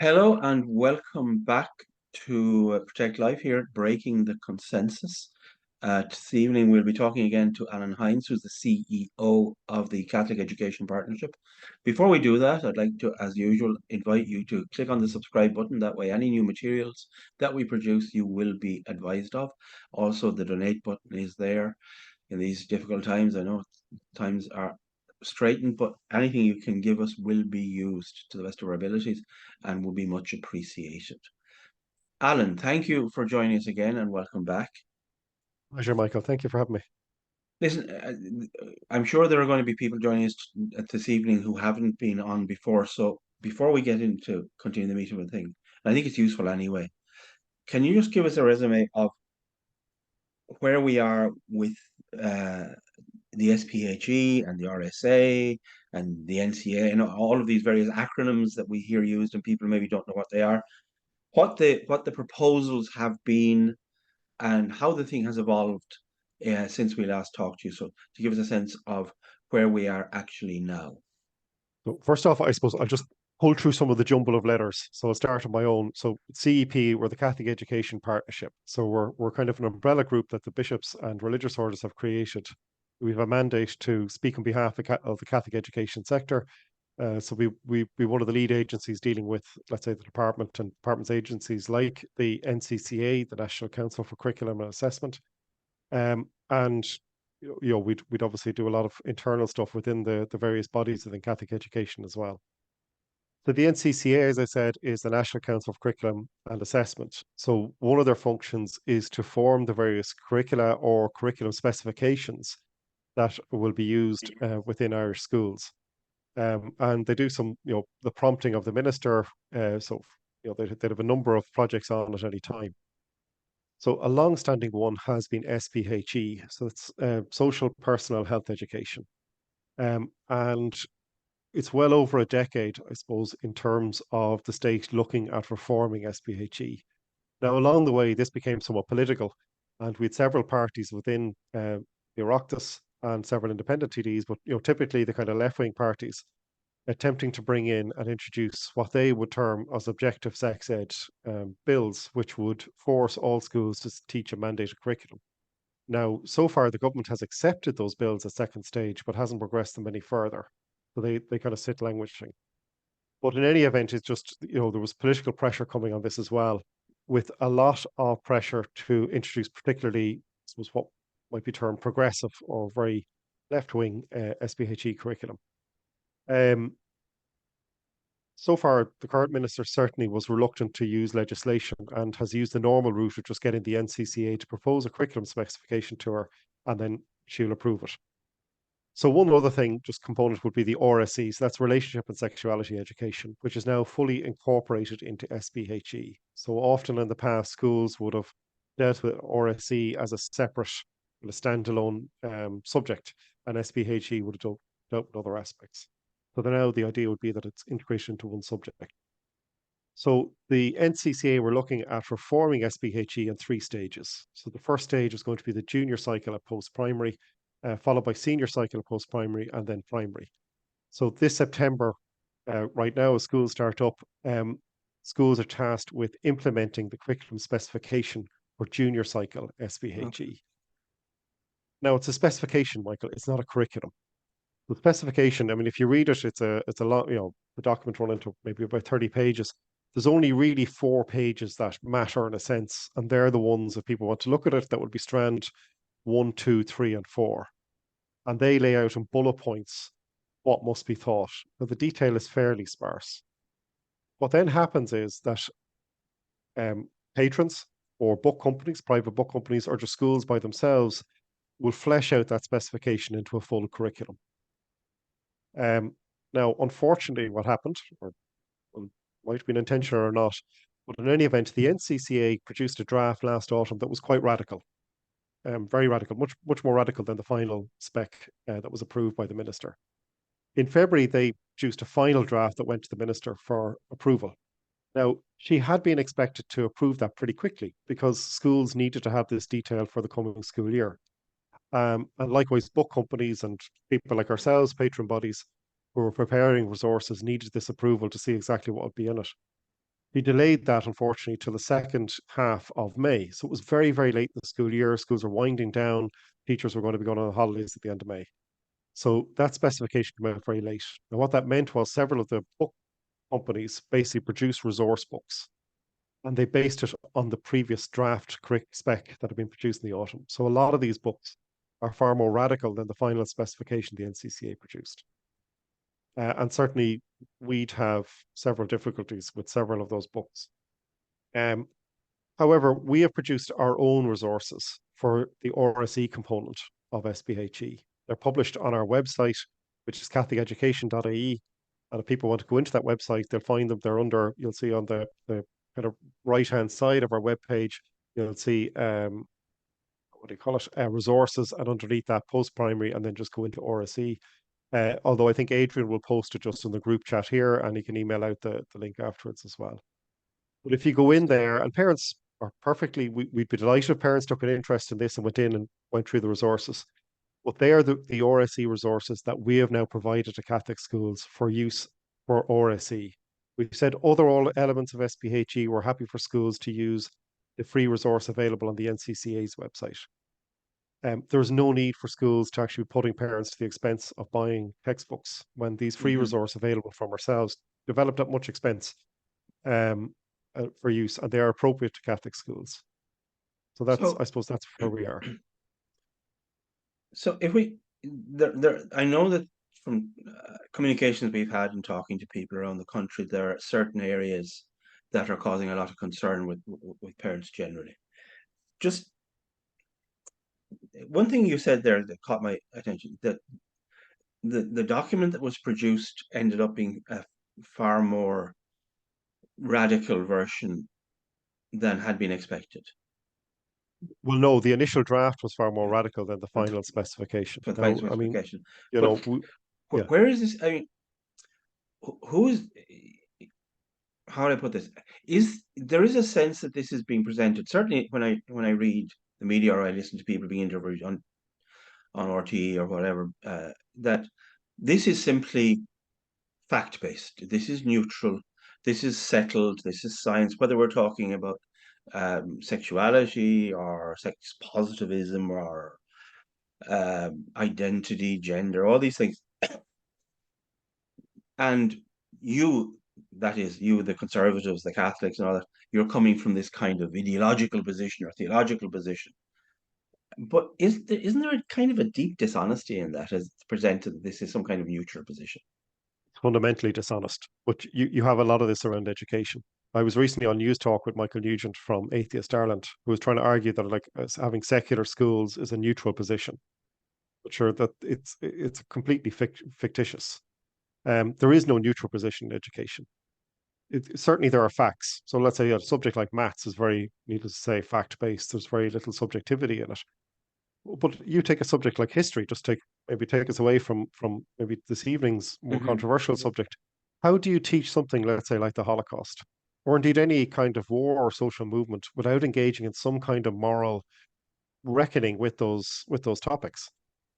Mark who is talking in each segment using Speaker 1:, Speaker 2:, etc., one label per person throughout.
Speaker 1: Hello and welcome back to Protect Life here, Breaking the Consensus. This evening we'll be talking again to Alan Hynes, who's the CEO of the Catholic Education Partnership. Before we do that, I'd like to, as usual, invite you to click on the subscribe button. That way, any new materials that we produce, you will be advised of. Also, the donate button is there in these difficult times. I know times are straitened, but anything you can give us will be used to the best of our abilities and will be much appreciated. Alan, thank you for joining us again and welcome back.
Speaker 2: Pleasure, Michael. Thank you for having me.
Speaker 1: Listen, I'm sure there are going to be people joining us this evening who haven't been on before. So before we get into continuing the meeting with thing, I think it's useful anyway. Can you just give us a resume of where we are with uh, the SPHE and the RSA and the NCA and all of these various acronyms that we hear used and people maybe don't know what they are, what the proposals have been and how the thing has evolved since we last talked to you. So to give us a sense of where we are actually now.
Speaker 2: So first off, I suppose I'll just pull through some of the jumble of letters. So I'll start on my own. So CEP, we're the Catholic Education Partnership. So we're kind of an umbrella group that the bishops and religious orders have created. We have a mandate to speak on behalf of the Catholic education sector. So we be one of the lead agencies dealing with, let's say, the department and departments agencies like the NCCA, the National Council for Curriculum and Assessment, and we'd obviously do a lot of internal stuff within the various bodies within Catholic education as well. So the NCCA, as I said, is the National Council for Curriculum and Assessment. So one of their functions is to form the various curricula or curriculum specifications that will be used within Irish schools. And they do some, the prompting of the minister. They'd have a number of projects on at any time. So a long-standing one has been SPHE, so it's social personal health education. And it's well over a decade, I suppose, in terms of the state looking at reforming SPHE. Now, along the way, this became somewhat political, and we had several parties within the Oireachtas and several independent TDs, but typically the kind of left-wing parties attempting to bring in and introduce what they would term as objective sex ed bills, which would force all schools to teach a mandated curriculum. Now, so far, the government has accepted those bills at second stage, but hasn't progressed them any further. So they kind of sit languishing. But in any event, it's just, there was political pressure coming on this as well, with a lot of pressure to introduce particularly, I suppose, what might be termed progressive or very left-wing SPHE curriculum. So far, the current minister certainly was reluctant to use legislation and has used the normal route of just getting the NCCA to propose a curriculum specification to her, and then she'll approve it. So one other thing, just component, would be the RSE. So that's relationship and sexuality education, which is now fully incorporated into SPHE. So often in the past, schools would have dealt with RSE as a separate, a standalone subject, and SPHE would have dealt with other aspects. So now the idea would be that it's integrated into one subject. So the NCCA were looking at reforming SPHE in 3 stages. So the first stage is going to be the junior cycle at post-primary, followed by senior cycle at post-primary, and then primary. So this September, right now, as schools start up, schools are tasked with implementing the curriculum specification for junior cycle SPHE. Now, it's a specification, Michael. It's not a curriculum. The specification, I mean, if you read it, it's a lot, the document run into maybe about 30 pages. There's only really 4 pages that matter in a sense, and they're the ones, if people want to look at it, that would be strand 1, 2, 3, and 4. And they lay out in bullet points what must be taught. Now, the detail is fairly sparse. What then happens is that patrons or book companies, private book companies, or just schools by themselves will flesh out that specification into a full curriculum. Now, unfortunately, what happened, or might have been intentional or not, but in any event, the NCCA produced a draft last autumn that was quite radical, very radical, much more radical than the final spec that was approved by the minister. In February, they produced a final draft that went to the minister for approval. Now, she had been expected to approve that pretty quickly because schools needed to have this detail for the coming school year. And likewise, book companies and people like ourselves, patron bodies, who were preparing resources, needed this approval to see exactly what would be in it. He delayed that, unfortunately, to the second half of May. So it was very, very late in the school year. Schools were winding down. Teachers were going to be going on holidays at the end of May. So that specification came out very late. And what that meant was several of the book companies basically produced resource books, and they based it on the previous draft correct spec that had been produced in the autumn. So a lot of these books are far more radical than the final specification the NCCA produced. And certainly we'd have several difficulties with several of those books. Um, However, we have produced our own resources for the RSE component of SPHE. They're published on our website, which is catholiceducation.ie. And if people want to go into that website, they'll find them. They're under, you'll see on the kind of right-hand side of our webpage, you'll see, what do you call it, resources, and underneath that post-primary, and then just go into RSE. Although I think Adrian will post it just in the group chat here, and he can email out the link afterwards as well. But if you go in there, and parents are perfectly, we'd be delighted if parents took an interest in this and went in and went through the resources. But they are the RSE resources that we have now provided to Catholic schools for use for RSE. We've said other all elements of SPHE, we're happy for schools to use the free resource available on the NCCA's website. There's no need for schools to actually be putting parents to the expense of buying textbooks when these free
Speaker 1: Hmm.
Speaker 2: resource available from ourselves developed at much expense. For use, and they are appropriate to Catholic schools. So that's, I
Speaker 1: So,
Speaker 2: suppose, that's where we are.
Speaker 1: so if we I know that from communications we've had and talking to people around the country, there are certain areas that are causing a lot of concern with parents generally. Just one thing you said there that caught my attention, that the document that was produced ended up being a far more radical version than had been expected
Speaker 2: Well, no, the initial draft was far more radical than the
Speaker 1: for the,
Speaker 2: final specification.
Speaker 1: for the final
Speaker 2: Now, I mean,
Speaker 1: specification.
Speaker 2: you
Speaker 1: But
Speaker 2: know, yeah,
Speaker 1: where is this? I mean, who is, how do I put this? Is there is a sense that this is being presented? Certainly, when I read the media or I listen to people being interviewed on RTE or whatever, that this is simply fact based. This is neutral. This is settled. This is science. Whether we're talking about sexuality or sex positivism or identity, gender, all these things, and you, that is, you, the conservatives, the Catholics, and all that, you're coming from this kind of ideological position or theological position. But isn't there a kind of a deep dishonesty in that, as it's presented that this is some kind of neutral position?
Speaker 2: fundamentally dishonest. But you have a lot of this around education. I was recently on News Talk with Michael Nugent from Atheist Ireland, who was trying to argue that like having secular schools is a neutral position. But sure, that it's completely fictitious. There is no neutral position in education. Certainly there are facts. So let's say a subject like maths is very, needless to say, fact based. There's very little subjectivity in it. But you take a subject like history, just take us away from maybe this evening's more
Speaker 1: Hmm.
Speaker 2: controversial subject. How do you teach something, let's say, like the Holocaust, or indeed any kind of war or social movement, without engaging in some kind of moral reckoning with those topics?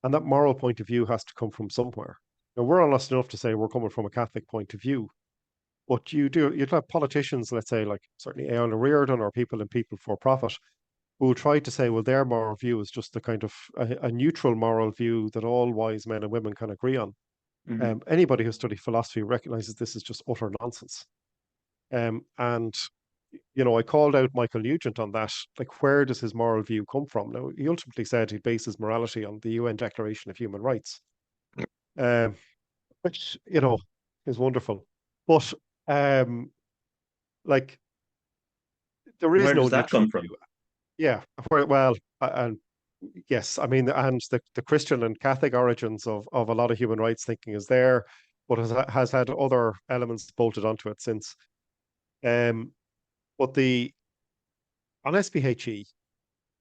Speaker 2: And that moral point of view has to come from somewhere. Now we're honest enough to say we're coming from a Catholic point of view, but you'd have politicians, let's say, like certainly Alan Reardon or people in People for Profit, who will try to say, well, their moral view is just a kind of a neutral moral view that all wise men and women can agree on.
Speaker 1: Hmm.
Speaker 2: Anybody who studied philosophy recognizes this is just utter nonsense. And I called out Michael Nugent on that. Like, where does his moral view come from? Now, he ultimately said he bases morality on the UN Declaration of Human Rights, um, which is wonderful. But um, like, there is
Speaker 1: Where
Speaker 2: no
Speaker 1: does that
Speaker 2: neutral
Speaker 1: come from?
Speaker 2: view. Yeah, well, and yes, I mean, and the Christian and Catholic origins of a lot of human rights thinking is there, but has had other elements bolted onto it since. Um, but the on SPHE,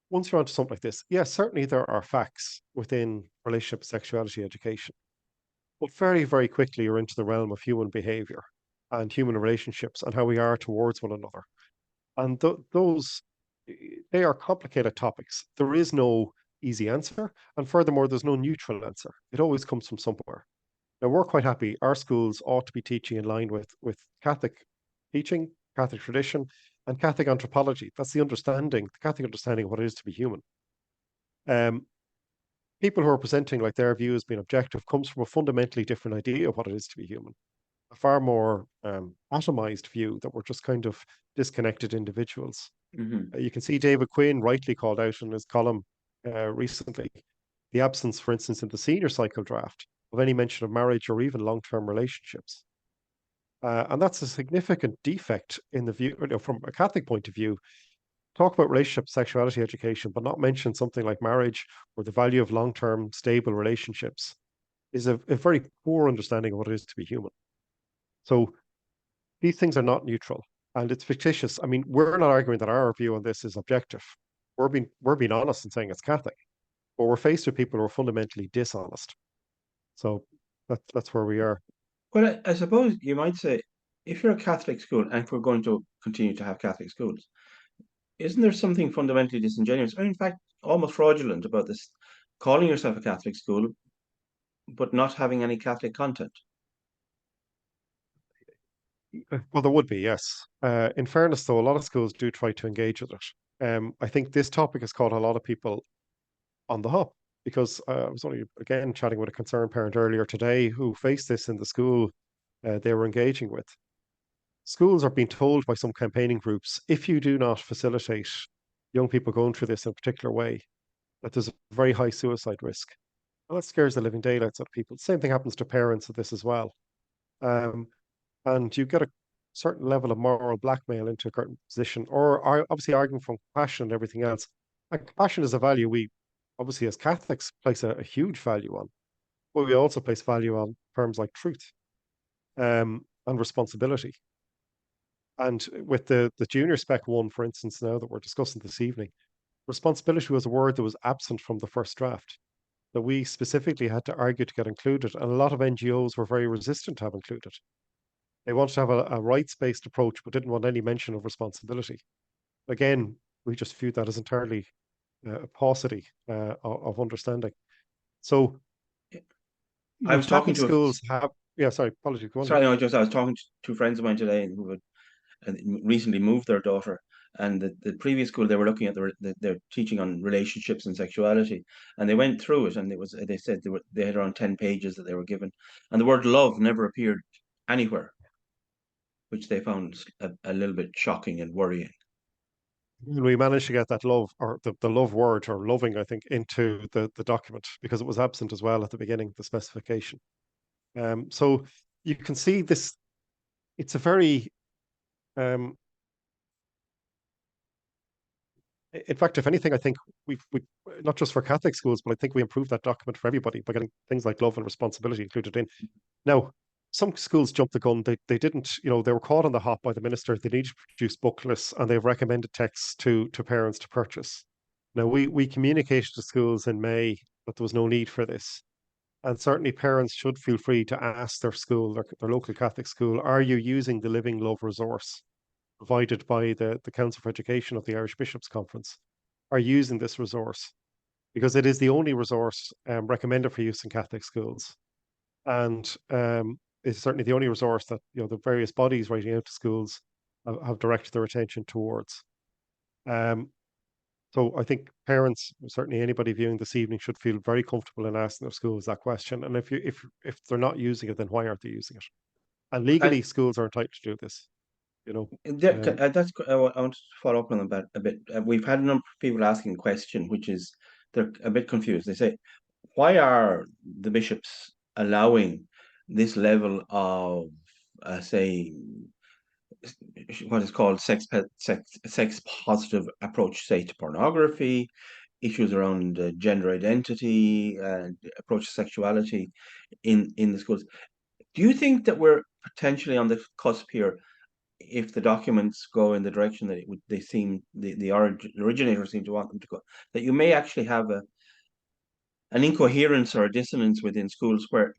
Speaker 2: once you're onto something like this, yes, certainly there are facts within relationship sexuality education, but very, very quickly you're into the realm of human behavior and human relationships and how we are towards one another. And those, they are complicated topics. There is no easy answer. And furthermore, there's no neutral answer. It always comes from somewhere. Now, we're quite happy. Our schools ought to be teaching in line with Catholic teaching. Catholic tradition, and Catholic anthropology. That's the Catholic understanding of what it is to be human. Um, People who are presenting like their view as being objective comes from a fundamentally different idea of what it is to be human, a far more atomized view that we're just kind of disconnected individuals.
Speaker 1: Hmm.
Speaker 2: You can see David Quinn rightly called out in his column recently the absence, for instance, in the senior cycle draft of any mention of marriage or even long-term relationships. And that's a significant defect in the view, from a Catholic point of view. Talk about relationship, sexuality education, but not mention something like marriage or the value of long-term stable relationships is a very poor understanding of what it is to be human. So these things are not neutral and it's fictitious. I mean, we're not arguing that our view on this is objective. We're being honest and saying it's Catholic, but we're faced with people who are fundamentally dishonest. So that's where we are.
Speaker 1: Well, I suppose you might say, if you're a Catholic school, and if we're going to continue to have Catholic schools, isn't there something fundamentally disingenuous, or in fact, almost fraudulent about this, calling yourself a Catholic school, but not having any Catholic content?
Speaker 2: Well, there would be, yes. In fairness, though, a lot of schools do try to engage with it. I think this topic has caught a lot of people on the hop because I was only again chatting with a concerned parent earlier today who faced this in the school they were engaging with. Schools are being told by some campaigning groups if you do not facilitate young people going through this in a particular way, that there's a very high suicide risk. And that scares the living daylights out of people. Same thing happens to parents of this as well. Um, and you get a certain level of moral blackmail into a certain position, or are obviously arguing from compassion and everything else. And compassion is a value we obviously as Catholics place a huge value on, but we also place value on terms like truth and responsibility. And with the junior spec one, for instance, now that we're discussing this evening, responsibility was a word that was absent from the first draft that we specifically had to argue to get included. And a lot of NGOs were very resistant to have included. They wanted to have a rights-based approach, but didn't want any mention of responsibility. Again, we just viewed that as entirely a paucity of understanding. So,
Speaker 1: I was talking
Speaker 2: Catholic
Speaker 1: to a,
Speaker 2: schools have, yeah, sorry, apologies, go on
Speaker 1: sorry,
Speaker 2: ahead.
Speaker 1: no, just I was talking to two friends of mine today who had recently moved their daughter, and the previous school they were looking at they're teaching on relationships and sexuality, and they went through it, and they said they had around 10 pages that they were given, and the word love never appeared anywhere, which they found a little bit shocking and worrying.
Speaker 2: And we managed to get that love or the love word or loving, I think, into the document because it was absent as well at the beginning, the specification. So you can see this, it's a very, um, in fact, if anything, I think we not just for Catholic schools, but I think we improved that document for everybody by getting things like love and responsibility included in. Now, some schools jumped the gun. They didn't, they were caught on the hop by the minister. They need to produce booklets and they've recommended texts to parents to purchase. Now, we communicated to schools in May that there was no need for this. And certainly parents should feel free to ask their school, their local Catholic school, are you using the Living Love resource provided by the Council for Education of the Irish Bishops' Conference? Are using this resource? Because it is the only resource recommended for use in Catholic schools. And it's certainly the only resource that the various bodies writing out to schools have directed their attention towards. Um, so I think parents, certainly anybody viewing this evening, should feel very comfortable in asking their schools that question. And if they're not using it, then why aren't they using it? And
Speaker 1: And
Speaker 2: legally, schools are entitled to do this. You know, um,
Speaker 1: I want to follow up on that a bit. We've had a number of people asking a question, which is they're a bit confused. They say, why are the bishops allowing this level of, say, what is called sex positive approach, say, to pornography, issues around gender identity, approach to sexuality in the schools? Do you think that we're potentially on the cusp here, if the documents go in the direction that they seem the originators seem to want them to go, that you may actually have an incoherence or a dissonance within schools where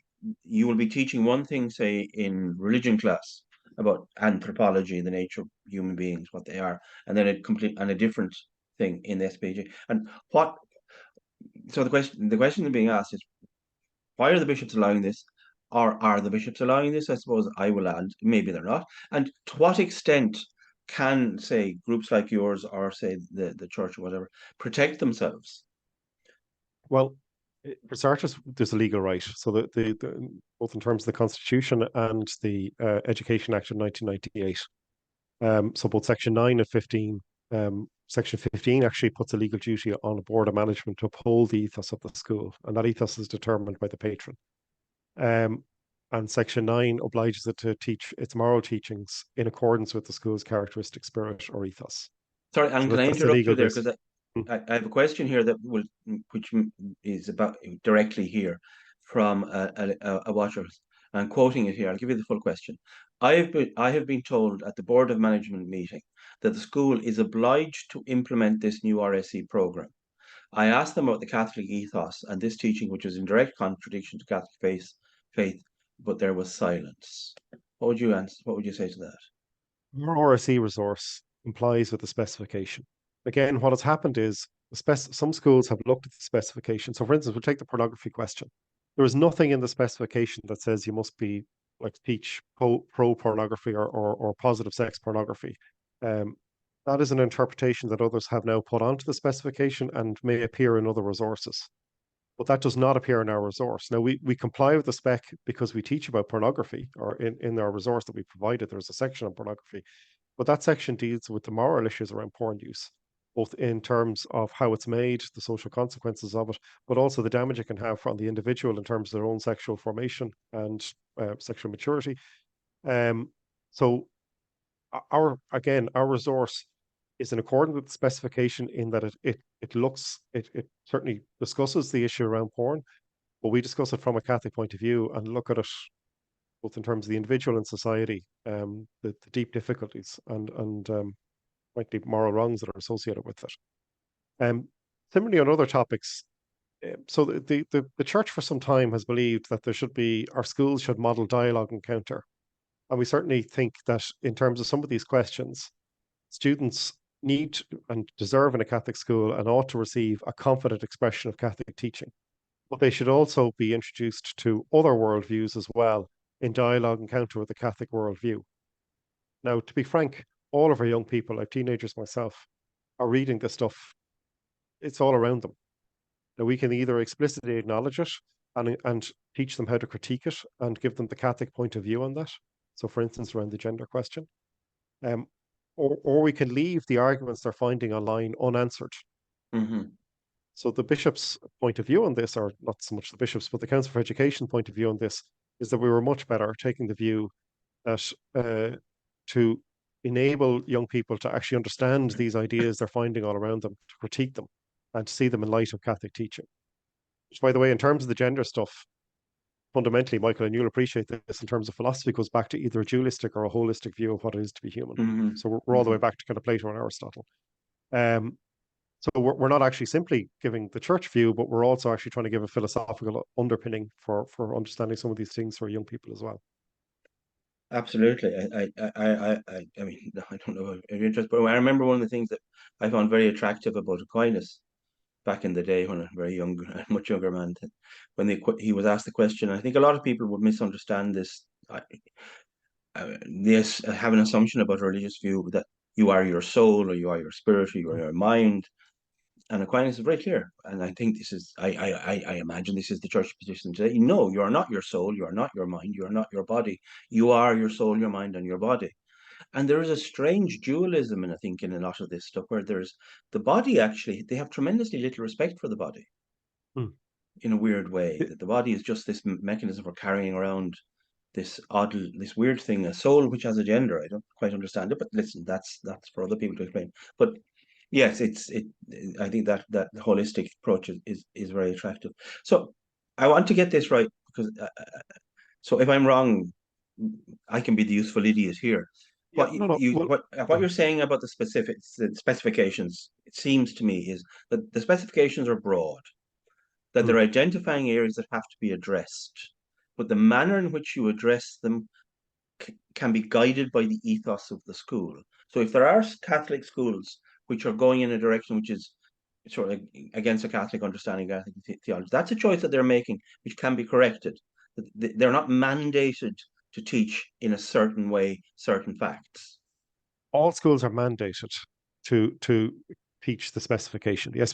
Speaker 1: you will be teaching one thing, say, in religion class about anthropology, the nature of human beings, what they are, and then a different thing in the SPG. And what so the question being asked is, why are the bishops allowing this? Or are the bishops allowing this? I suppose I will add, maybe they're not. And to what extent can, say, groups like yours or say the church or whatever protect themselves?
Speaker 2: Well, for starters, there's a legal right. So both in terms of the Constitution and the Education Act of 1998. So both Section 9 and 15, Section 15 actually puts a legal duty on a board of management to uphold the ethos of the school, and that ethos is determined by the patron. Um, and Section 9 obliges it to teach its moral teachings in accordance with the school's characteristic spirit or ethos.
Speaker 1: Sorry,
Speaker 2: So
Speaker 1: and can I
Speaker 2: that's the
Speaker 1: interrupt you
Speaker 2: legal
Speaker 1: there
Speaker 2: base.
Speaker 1: because I have a question here that will, which is about directly here from a watcher. I'm quoting it here. I'll give you the full question. I have been told at the board of management meeting that the school is obliged to implement this new RSE program. I asked them about the Catholic ethos and this teaching, which is in direct contradiction to Catholic faith, but there was silence. What would you answer? What would you say to that?
Speaker 2: Our RSE resource complies with the specification. Again, what has happened is some schools have looked at the specification. So, for instance, we'll take the pornography question. There is nothing in the specification that says you must be like teach pro pornography or positive sex pornography. Um, that is an interpretation that others have now put onto the specification and may appear in other resources. But that does not appear in our resource. Now, we comply with the spec because we teach about pornography, or in our resource that we provided, there's a section on pornography. But that section deals with the moral issues around porn use, both in terms of how it's made, the social consequences of it, but also the damage it can have on the individual in terms of their own sexual formation and sexual maturity. Um, so our resource is in accordance with the specification in that it certainly discusses the issue around porn, but we discuss it from a Catholic point of view and look at it both in terms of the individual and society, the deep difficulties and frankly moral wrongs that are associated with it. Um, Similarly on other topics, so the church for some time has believed that there should be our schools should model dialogue and counter, and we certainly think that in terms of some of these questions, students need and deserve in a Catholic school and ought to receive a confident expression of Catholic teaching. But they should also be introduced to other worldviews as well in dialogue and counter with the Catholic worldview. Now, to be frank, all of our young people, like teenagers myself, are reading this stuff. It's all around them. Now, we can either explicitly acknowledge it and teach them how to critique it and give them the Catholic point of view on that. So, for instance, around the gender question, um, or we can leave the arguments they're finding online unanswered.
Speaker 1: Hmm.
Speaker 2: So the bishop's point of view on this, or not so much the bishop's, but the Council for Education point of view on this, is that we were much better taking the view that to enable young people to actually understand these ideas they're finding all around them, to critique them, and to see them in light of Catholic teaching. Which, by the way, in terms of the gender stuff, fundamentally, Michael, and you'll appreciate this in terms of philosophy, goes back to either a dualistic or a holistic view of what it is to be human.
Speaker 1: Hmm.
Speaker 2: So we're all the way
Speaker 1: Hmm.
Speaker 2: back to kind of Plato and Aristotle. Um, so we're not actually simply giving the church view, but we're also actually trying to give a philosophical underpinning for understanding some of these things for young people as well.
Speaker 1: Absolutely. I mean, I don't know if you're interested, but I remember one of the things that I found very attractive about Aquinas back in the day when a very young, much younger man, when he was asked the question. I think a lot of people would misunderstand this. Yes, have an assumption about a religious view that you are your soul or you are your spirit or you are your mind. And Aquinas is very clear. And I think this is, I imagine this is the church position today. No, you are not your soul. You are not your mind. You are not your body. You are your soul, your mind, and your body. And there is a strange dualism, I think, in a lot of this stuff where there's the body actually, they have tremendously little respect for the body
Speaker 2: Hmm.
Speaker 1: in a weird way, that the body is just this mechanism for carrying around this weird thing, a soul which has a gender. I don't quite understand it, but listen, that's for other people to explain. But yes, it. I think that the holistic approach is very attractive. So I want to get this right because so if I'm wrong, I can be the useful idiot here.
Speaker 2: Yeah, no, no. Well,
Speaker 1: What you're saying about the specifics, the specifications, it seems to me is that the specifications are broad, that
Speaker 2: hmm,
Speaker 1: they're identifying areas that have to be addressed, but the manner in which you address them can be guided by the ethos of the school. So if there are Catholic schools which are going in a direction which is sort of against a Catholic understanding of Catholic theology, that's a choice that they're making, which can be corrected. They're not mandated to teach in a certain way certain facts.
Speaker 2: all schools are mandated to teach the specification, the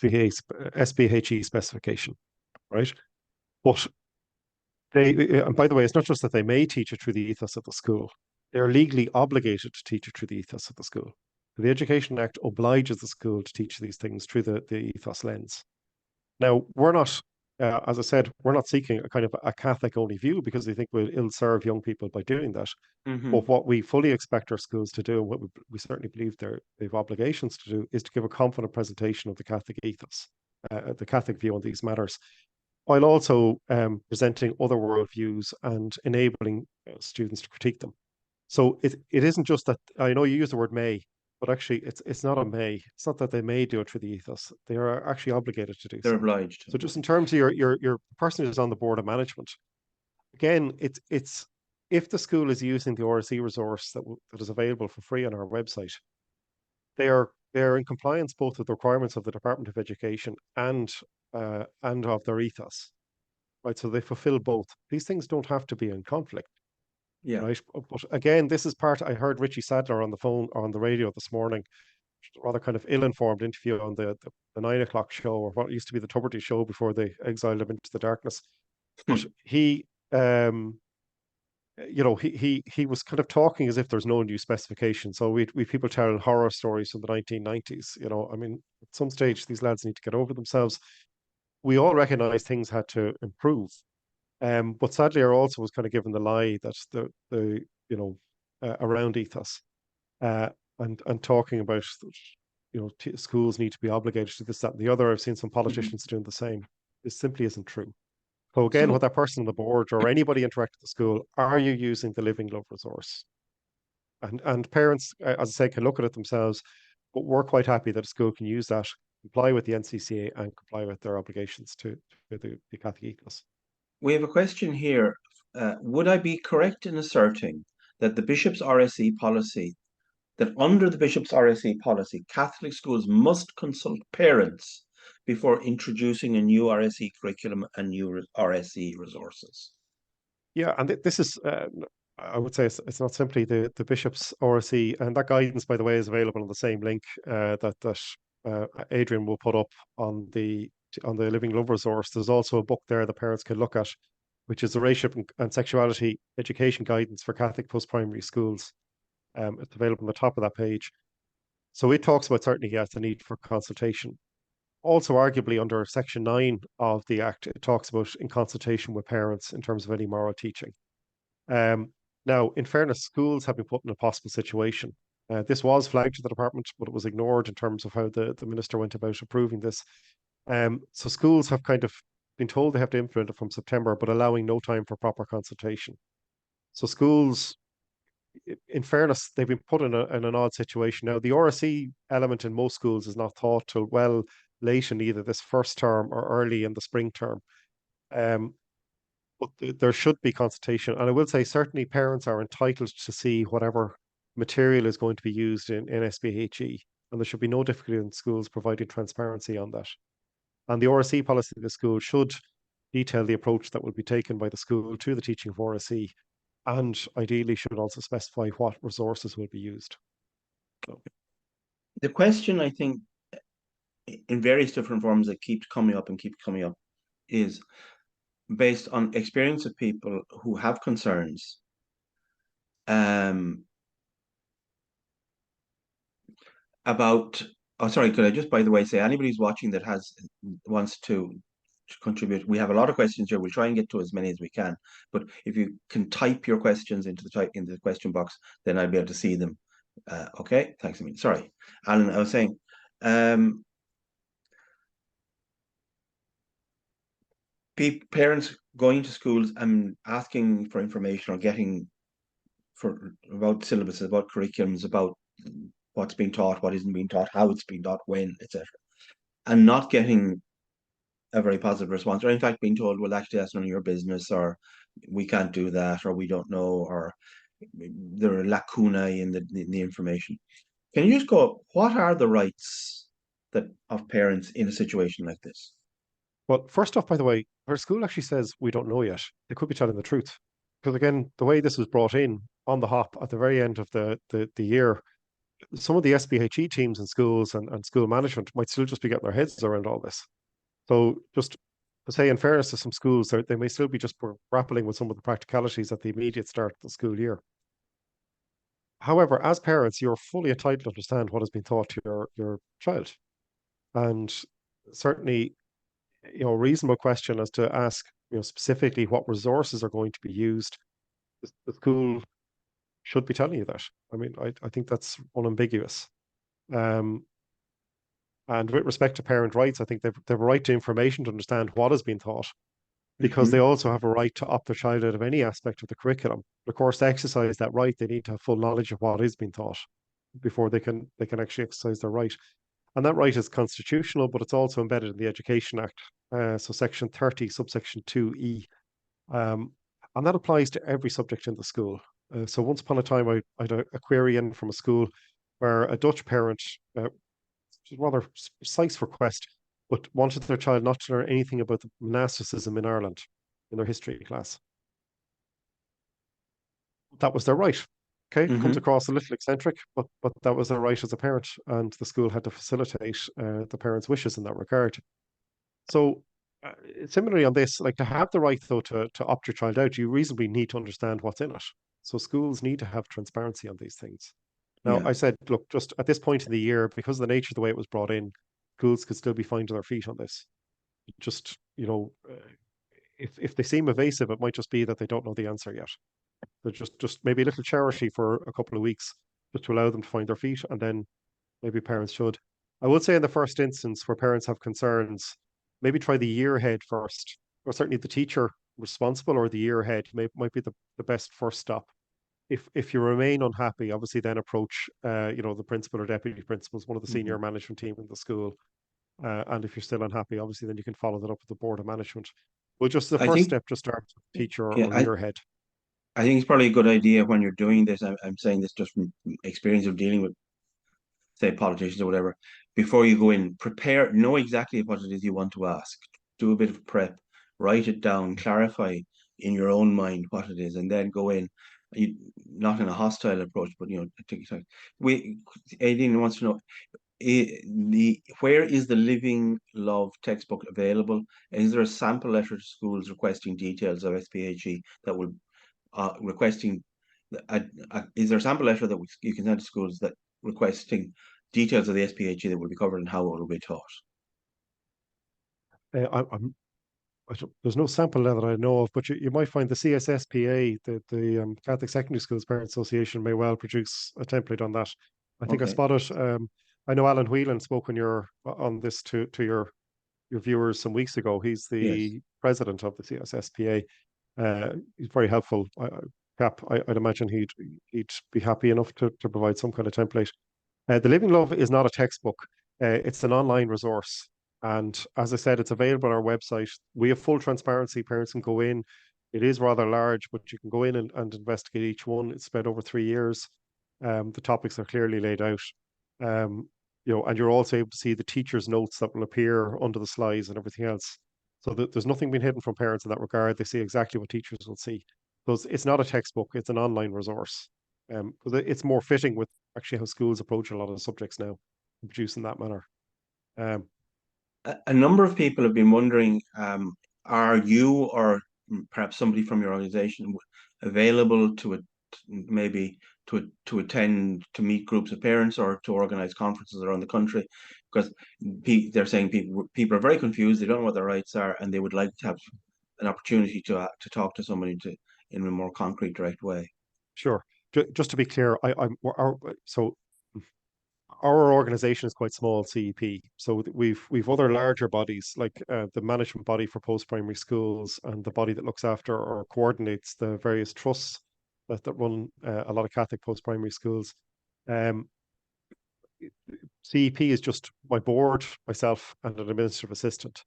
Speaker 2: SPHE specification, right? But and by the way, it's not just that they may teach it through the ethos of the school; they're legally obligated to teach it through the ethos of the school. The Education Act obliges the school to teach these things through the ethos lens. Now, we're not, as I said, we're not seeking a kind of a Catholic only view because we think we'll ill serve young people by doing that.
Speaker 1: Hmm.
Speaker 2: But what we fully expect our schools to do, and what we certainly believe they've obligations to do, is to give a confident presentation of the Catholic ethos, the Catholic view on these matters, while also presenting other worldviews and enabling students to critique them. So it isn't just that I know you use the word may, but actually it's not a may. It's not that they may do it through the ethos. They are actually obligated to do
Speaker 1: They're
Speaker 2: so.
Speaker 1: obliged.
Speaker 2: So just in terms of your person who's on the board of management, again, it's if the school is using the RSE resource that is available for free on our website, they're in compliance both with the requirements of the Department of Education and of their ethos, right? So they fulfill both. These things don't have to be in conflict,
Speaker 1: Yeah.
Speaker 2: right? But again, this is part. I heard Richie Sadler on the phone or on the radio this morning, rather kind of ill-informed interview on the 9 o'clock show, or what used to be the Tuberty show before they exiled him into the darkness. But
Speaker 1: Hmm.
Speaker 2: he, he was kind of talking as if there's no new specification. So we people telling horror stories from the 1990s. I mean, at some stage these lads need to get over themselves. We all recognize things had to improve. But sadly, I also was kind of given the lie that the around ethos, uh, and talking about schools need to be obligated to this, that, and the other. I've seen some
Speaker 1: Hmm.
Speaker 2: politicians doing the same. This simply isn't true. So again, with
Speaker 1: So
Speaker 2: that person on the board or anybody interacting with the school, are you using the Living Love resource? And parents, as I say, can look at it themselves, but we're quite happy that a school can use that, comply with the NCCA, and comply with their obligations to the Catholic ethos.
Speaker 1: we have a question here. Would I be correct in asserting that the bishop's RSE policy, that under the bishop's RSE policy, Catholic schools must consult parents before introducing a new RSE curriculum and new RSE resources?
Speaker 2: Yeah, and this is, I would say, it's not simply the bishop's RSE, and that guidance, by the way, is available on the same link that Adrian will put up on the Living Love resource. There's also a book there that parents can look at, which is the Racial and Sexuality Education Guidance for Catholic Post-Primary Schools. It's available on the top of that page. So it talks about certainly, yes, the need for consultation. Also, arguably under Section 9 of the Act, it talks about in consultation with parents in terms of any moral teaching. Um, Now, in fairness, schools have been put in a possible situation. This was flagged to the department, but it was ignored in terms of how the minister went about approving this. So schools have kind of been told they have to implement it from September, but allowing no time for proper consultation. So schools, in fairness, they've been put in an odd situation. Now, the RSE element in most schools is not thought till well late in either this first term or early in the spring term. Um, but there should be consultation. And I will say, certainly, parents are entitled to see whatever material is going to be used in SPHE. And there should be no difficulty in schools providing transparency on that. And the RSE policy of the school should detail the approach that will be taken by the school to the teaching of RSE, and ideally should also specify what resources will be used. So,
Speaker 1: The question, I think, in various different forms that keeps coming up and keeps coming up is based on experience of people who have concerns um, about. Oh, sorry. Could I just, by the way, say anybody who's watching that has wants to contribute? We have a lot of questions here. We'll try and get to as many as we can. But if you can type your questions into the question box, then I'll be able to see them. Okay. Thanks a million. Sorry, Alan. I was saying. Um, Parents going to schools and asking for information or getting for about syllabuses, about curriculums, about what's being taught, what isn't being taught, how it's being taught, when, etc., and not getting a very positive response, or in fact being told, "Well, actually, that's none of your business," or "We can't do that," or "We don't know," or "There are lacunae in the information." Can you just go? What are the rights that of parents in a situation like this?
Speaker 2: well, first off, by the way, our school actually says we don't know yet. They could be telling the truth. Because again, the way this was brought in on the hop at the very end of the year, some of the SPHE teams in schools and school management might still just be getting their heads around all this. So just to say, in fairness to some schools, they may still be just grappling with some of the practicalities at the immediate start of the school year. However, as parents, you're fully entitled to understand what has been taught to your child. And certainly, a reasonable question as to ask, specifically what resources are going to be used. The school should be telling you that. I mean, I think that's unambiguous. Um, and with respect to parent rights, I think they've a right to information to understand what has been taught, because they
Speaker 1: Hmm.
Speaker 2: also have a right to opt their child out of any aspect of the curriculum. Of course, to exercise that right, they need to have full knowledge of what is being taught before they can actually exercise their right. And that right is constitutional, but it's also embedded in the Education Act. So Section 30, subsection 2E. Um, and that applies to every subject in the school. So once upon a time, I had a query in from a school where a Dutch parent, rather precise request, but wanted their child not to learn anything about the monasticism in Ireland in their history class. That was their right. Okay, comes
Speaker 1: Hmm.
Speaker 2: across a little eccentric, but that was their right as a parent, and the school had to facilitate the parents' wishes in that regard. So, similarly on this, like to have the right though to opt your child out, you reasonably need to understand what's in it. So schools need to have transparency on these things. Now,
Speaker 1: Yeah.
Speaker 2: I said, look, just at this point in the year, because of the nature of the way it was brought in, schools could still be finding their feet on this. Just, if they seem evasive, it might just be that they don't know the answer yet. So just maybe a little charity for a couple of weeks, just to allow them to find their feet, and then maybe parents should. I would say in the first instance where parents have concerns, maybe try the year ahead first, or certainly the teacher responsible or the year ahead might be the best first stop. If you remain unhappy, obviously then approach the principal or deputy principals, one of the
Speaker 1: Hmm.
Speaker 2: senior management team in the school. And if you're still unhappy, obviously then you can follow that up with the board of management. But just the
Speaker 1: I
Speaker 2: first
Speaker 1: think,
Speaker 2: step, just start with the teacher
Speaker 1: yeah,
Speaker 2: or year ahead.
Speaker 1: I think it's probably a good idea when you're doing this. I'm saying this just from experience of dealing with, say, politicians or whatever. Before you go in, prepare, know exactly what it is you want to ask. Do a bit of prep, write it down, clarify in your own mind what it is, and then go in. You, not in a hostile approach, but take your time. Aileen wants to know, where is the Living Love textbook available? Is there a sample letter to schools requesting details of SPHE that will requesting a, is there a sample letter that you can send to schools that requesting details of the SPHE that will be covered and how it will be taught?
Speaker 2: I'm there's no sample there that I know of, but you might find the CSSPA, the Catholic Secondary Schools Parent Association, may well produce a template on that. I think I
Speaker 1: Okay.
Speaker 2: spotted. I know Alan Whelan spoke on this to your viewers some weeks ago. He's
Speaker 1: Yes.
Speaker 2: the president of the CSSPA. He's very helpful. Cap, I'd imagine he'd be happy enough to provide some kind of template. The Living Love is not a textbook. It's an online resource. And as I said, it's available on our website. We have full transparency. Parents can go in. It is rather large, but you can go in and investigate each one. It's spread over 3 years. The topics are clearly laid out. Um, and you're also able to see the teacher's notes that will appear under the slides and everything else. So there's nothing been hidden from parents in that regard. They see exactly what teachers will see. So it's not a textbook, it's an online resource. Because it's more fitting with actually how schools approach a lot of the subjects now, produce in that manner. Um,
Speaker 1: A number of people have been wondering, are you or perhaps somebody from your organization available maybe to attend to meet groups of parents or to organize conferences around the country? Because they're saying people are very confused, they don't know what their rights are, and they would like to have an opportunity to talk to somebody in a more concrete, direct way.
Speaker 2: sure. Just to be clear, so our organization is quite small, CEP. So we've other larger bodies like the management body for post-primary schools and the body that looks after or coordinates the various trusts that run a lot of Catholic post-primary schools. Um, CEP is just my board, myself, and an administrative assistant.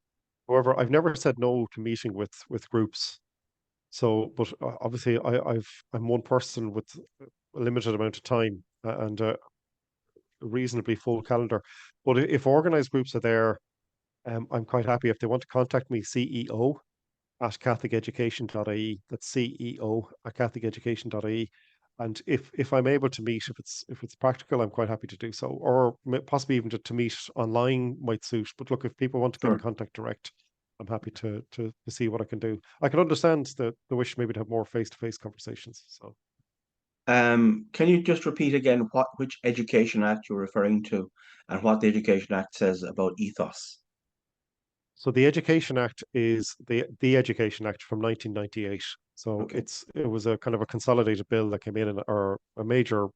Speaker 2: However, I've never said no to meeting with groups. So, but obviously, I'm one person with a limited amount of time and a reasonably full calendar. But if organized groups are there, I'm quite happy if they want to contact me, CEO at catholiceducation.ie. That's CEO at catholiceducation.ie. And if I'm able to meet, if it's practical, I'm quite happy to do so. Or possibly even to meet online might suit. But look, if people want to get in
Speaker 1: Sure.
Speaker 2: contact direct, I'm happy to see what I can do. I can understand the wish maybe to have more face-to-face conversations. So
Speaker 1: Can you just repeat again which Education Act you're referring to and what the Education Act says about ethos?
Speaker 2: so the Education Act is the Education Act from 1998. So
Speaker 1: Okay.
Speaker 2: it was a kind of a consolidated bill that came in, or a major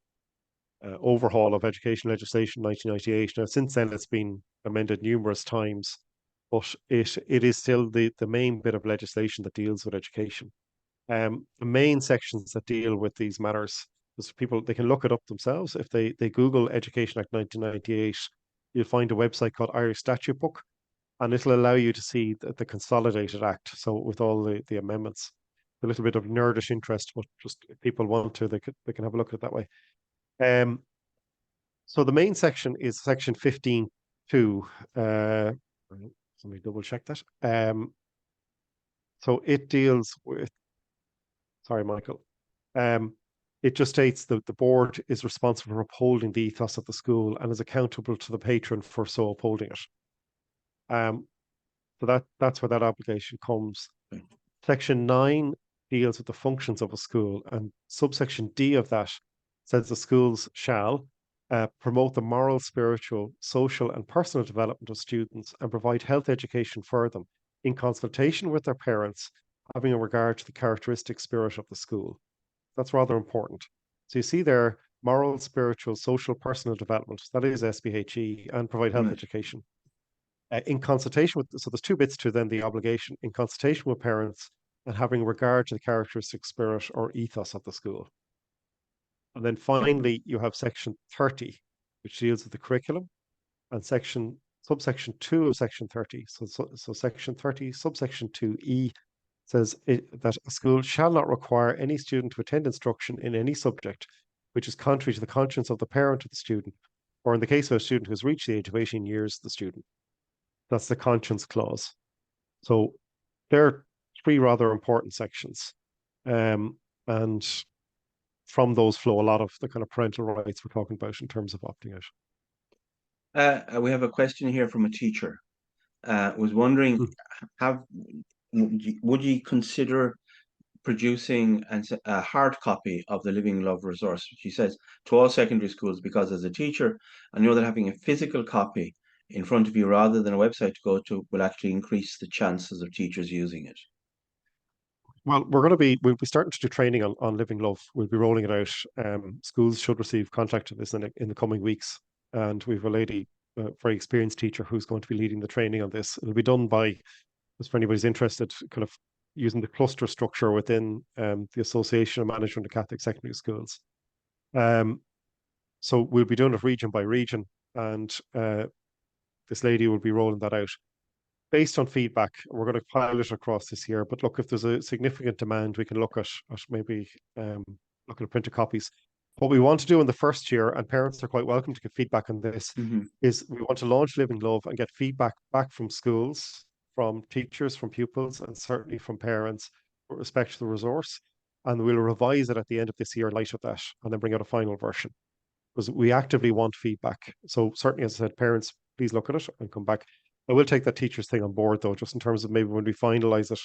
Speaker 2: overhaul of education legislation in 1998. Now, since then, it's been amended numerous times, but it is still the main bit of legislation that deals with education. The main sections that deal with these matters, because people they can look it up themselves. If they Google Education Act 1998, you'll find a website called Irish Statute Book, and it'll allow you to see the consolidated act. So with all the amendments, a little bit of nerdish interest, but just if people want to, they can have a look at it that way. Um, so the main section is section 15.2. Let me double check that. So it deals with, sorry, Michael. Um, it just states that the board is responsible for upholding the ethos of the school and is accountable to the patron for so upholding it. Um, so that's where that obligation comes. Section 9 deals with the functions of a school, and subsection D of that says the schools shall promote the moral, spiritual, social, and personal development of students and provide health education for them in consultation with their parents, having a regard to the characteristic spirit of the school. That's rather important. So you see there, moral, spiritual, social, personal development, that is SPHE, and provide health
Speaker 1: Right.
Speaker 2: education. In consultation with, so there's two bits to then the obligation, in consultation with parents and having regard to the characteristic spirit or ethos of the school. And then finally, you have section 30, which deals with the curriculum, and subsection 2 of section 30. So section 30, subsection 2E says that a school shall not require any student to attend instruction in any subject which is contrary to the conscience of the parent of the student, or in the case of a student who has reached the age of 18 years, the student. That's the conscience clause. So there are three rather important sections. And from those flow a lot of the kind of parental rights we're talking about in terms of opting out.
Speaker 1: We have a question here from a teacher. Was wondering,
Speaker 2: Mm.
Speaker 1: have would you consider producing a hard copy of the Living Love resource? She says to all secondary schools, because as a teacher, I know that having a physical copy in front of you rather than a website to go to will actually increase the chances of teachers using it.
Speaker 2: Well, we'll be starting to do training on Living Love. We'll be rolling it out. Schools should receive contact to this in the coming weeks. And we've a lady, a very experienced teacher who's going to be leading the training on this. It'll be done by, just for anybody's interested, kind of using the cluster structure within the Association of Management of Catholic Secondary Schools. Um, so we'll be doing it region by region, and this lady will be rolling that out based on feedback. We're going to pilot across this year, but look, if there's a significant demand, we can look at maybe looking at printed copies. What we want to do in the first year, and parents are quite welcome to give feedback on this,
Speaker 1: Hmm.
Speaker 2: is we want to launch Living Love and get feedback back from schools, from teachers, from pupils, and certainly from parents with respect to the resource. And we'll revise it at the end of this year in light of that, and then bring out a final version because we actively want feedback. So certainly, as I said, parents, please look at it and come back. I will take that teachers thing on board though, just in terms of maybe when we finalize it,